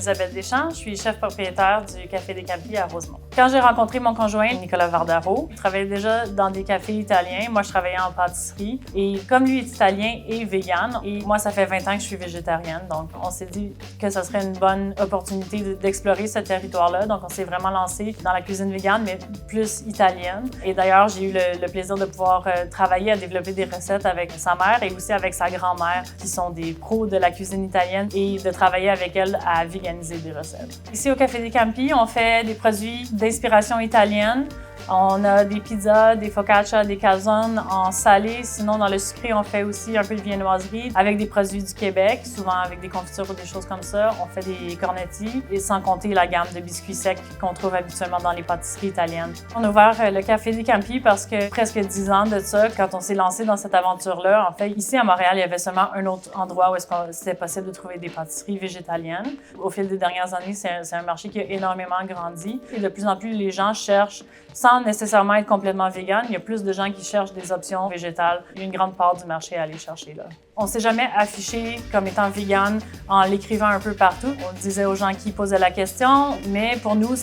Isabelle Deschamps, je suis chef propriétaire du Café des Campi à Rosemont. Quand j'ai rencontré mon conjoint, Nicolas Vardaro, il travaillait déjà dans des cafés italiens. Moi, je travaillais en pâtisserie. Et comme lui est italien et vegan, et moi, ça fait 20 ans que je suis végétarienne, donc on s'est dit que ce serait une bonne opportunité d'explorer ce territoire-là. Donc, on s'est vraiment lancé dans la cuisine végane, mais plus italienne. Et d'ailleurs, j'ai eu le plaisir de pouvoir travailler à développer des recettes avec sa mère et aussi avec sa grand-mère, qui sont des pros de la cuisine italienne, et de travailler avec elle à véganiser des recettes. Ici, au Café des Campi, on fait des produits d'inspiration italienne. On a des pizzas, des focaccia, des calzones en salé. Sinon, dans le sucré, on fait aussi un peu de viennoiserie avec des produits du Québec, souvent avec des confitures ou des choses comme ça. On fait des cornetti, et sans compter la gamme de biscuits secs qu'on trouve habituellement dans les pâtisseries italiennes. On a ouvert le Café des Campi parce que presque 10 ans de ça, quand on s'est lancé dans cette aventure-là, en fait, ici à Montréal, il y avait seulement un autre endroit où c'était possible de trouver des pâtisseries végétaliennes. Au fil des dernières années, c'est un marché qui a énormément grandi et de plus en plus, les gens cherchent, sans nécessairement être complètement vegan, il y a plus de gens qui cherchent des options végétales. Il y a une grande part du marché à aller chercher là. On s'est jamais affiché comme étant vegan en l'écrivant un peu partout. On disait aux gens qui posaient la question, mais pour nous,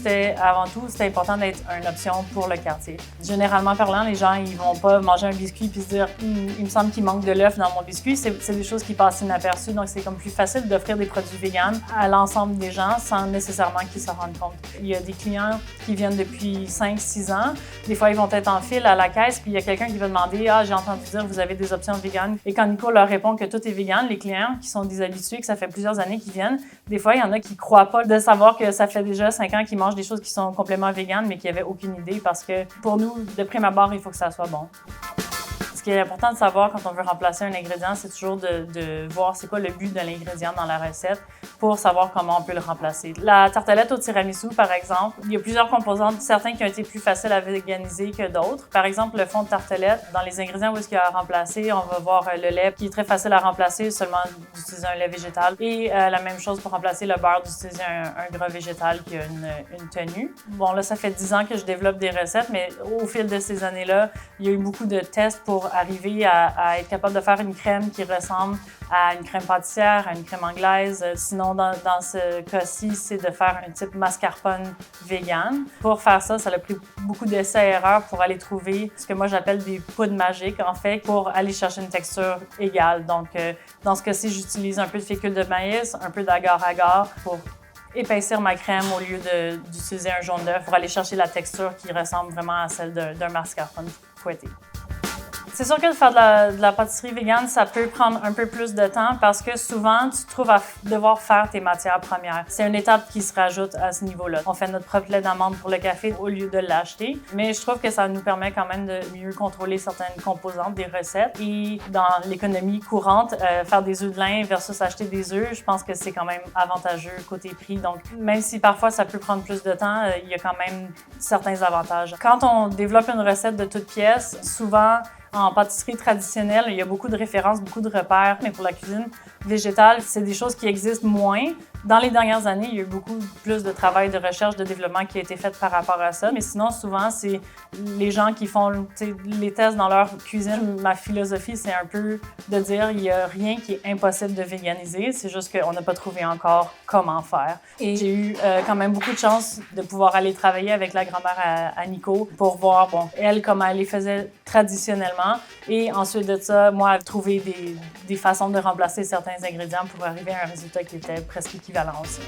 avant tout, c'était important d'être une option pour le quartier. Généralement parlant, les gens, ils vont pas manger un biscuit puis se dire il me semble qu'il manque de l'œuf dans mon biscuit. C'est des choses qui passent inaperçues, donc c'est comme plus facile d'offrir des produits véganes à l'ensemble des gens sans nécessairement qu'ils s'en rendent compte. Il y a des clients qui viennent depuis 5-6 ans. Des fois, ils vont être en file à la caisse, puis il y a quelqu'un qui va demander « Ah, j'ai entendu dire vous avez des options véganes. » Et quand Nico leur répond que tout est vegan, les clients qui sont déshabitués, que ça fait plusieurs années qu'ils viennent, des fois, il y en a qui croient pas de savoir que ça fait déjà 5 ans qu'ils mangent des choses qui sont complètement véganes, mais qui n'avaient aucune idée parce que pour nous, de prime abord, il faut que ça soit bon. Ce qui est important de savoir quand on veut remplacer un ingrédient, c'est toujours de voir c'est quoi le but de l'ingrédient dans la recette pour savoir comment on peut le remplacer. La tartelette au tiramisu, par exemple, il y a plusieurs composantes, certains qui ont été plus faciles à véganiser que d'autres. Par exemple, le fond de tartelette, dans les ingrédients où est-ce qu'il y a à remplacer, on va voir le lait qui est très facile à remplacer, seulement d'utiliser un lait végétal. Et la même chose pour remplacer le beurre, d'utiliser un gras végétal qui a une tenue. Bon, là, ça fait 10 ans que je développe des recettes, mais au fil de ces années-là, il y a eu beaucoup de tests pour arriver à être capable de faire une crème qui ressemble à une crème pâtissière, à une crème anglaise. Sinon, dans ce cas-ci, c'est de faire un type mascarpone vegan. Pour faire ça, ça a pris beaucoup d'essais-erreurs pour aller trouver ce que moi j'appelle des poudres magiques, en fait, pour aller chercher une texture égale. Donc, dans ce cas-ci, j'utilise un peu de fécule de maïs, un peu d'agar-agar pour épaissir ma crème au lieu d'utiliser un jaune d'œuf pour aller chercher la texture qui ressemble vraiment à celle d'un mascarpone fouetté. C'est sûr que de faire de la pâtisserie végane, ça peut prendre un peu plus de temps parce que souvent, tu te trouves à devoir faire tes matières premières. C'est une étape qui se rajoute à ce niveau-là. On fait notre propre lait d'amande pour le café au lieu de l'acheter, mais je trouve que ça nous permet quand même de mieux contrôler certaines composantes des recettes. Et dans l'économie courante, faire des œufs de lin versus acheter des œufs, je pense que c'est quand même avantageux côté prix. Donc, même si parfois ça peut prendre plus de temps, il y a quand même certains avantages. Quand on développe une recette de toute pièce, souvent, en pâtisserie traditionnelle, il y a beaucoup de références, beaucoup de repères, mais pour la cuisine végétale, c'est des choses qui existent moins. Dans les dernières années, il y a eu beaucoup plus de travail de recherche, de développement qui a été fait par rapport à ça. Mais sinon, souvent, c'est les gens qui font les tests dans leur cuisine. Ma philosophie, c'est un peu de dire il n'y a rien qui est impossible de véganiser. C'est juste qu'on n'a pas trouvé encore comment faire. Et j'ai eu quand même beaucoup de chance de pouvoir aller travailler avec la grand-mère à Nico pour voir, bon, elle, comment elle les faisait traditionnellement. Et ensuite de ça, moi, trouver des façons de remplacer certains ingrédients pour arriver à un résultat qui était presque équivalent aussi.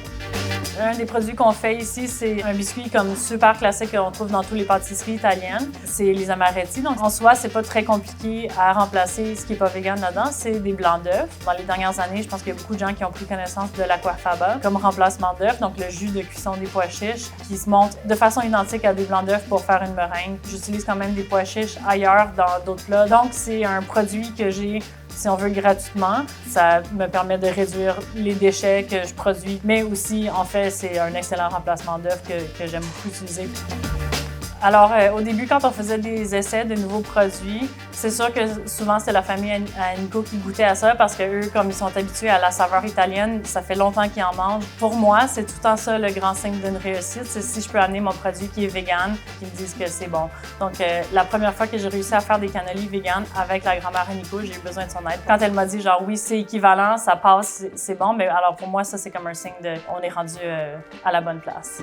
Un des produits qu'on fait ici, c'est un biscuit comme super classique qu'on trouve dans toutes les pâtisseries italiennes. C'est les amaretti. Donc, en soi, c'est pas très compliqué à remplacer ce qui est pas vegan là-dedans. C'est des blancs d'œufs. Dans les dernières années, je pense qu'il y a beaucoup de gens qui ont pris connaissance de l'aquafaba comme remplacement d'œufs. Donc, le jus de cuisson des pois chiches qui se monte de façon identique à des blancs d'œufs pour faire une meringue. J'utilise quand même des pois chiches ailleurs dans d'autres plats. Donc, c'est un produit que j'ai, si on veut, gratuitement. Ça me permet de réduire les déchets que je produis, mais aussi, en fait, c'est un excellent remplacement d'œufs que j'aime beaucoup utiliser. Alors, au début, quand on faisait des essais de nouveaux produits, c'est sûr que souvent, c'était la famille à Nico qui goûtait à ça parce que eux, comme ils sont habitués à la saveur italienne, ça fait longtemps qu'ils en mangent. Pour moi, c'est tout le temps ça le grand signe d'une réussite, c'est si je peux amener mon produit qui est vegan, qu'ils me disent que c'est bon. Donc, la première fois que j'ai réussi à faire des cannolis vegan avec la grand-mère à Nico, j'ai eu besoin de son aide. Quand elle m'a dit genre oui, c'est équivalent, ça passe, c'est bon, mais alors pour moi, ça c'est comme un signe de on est rendu à la bonne place.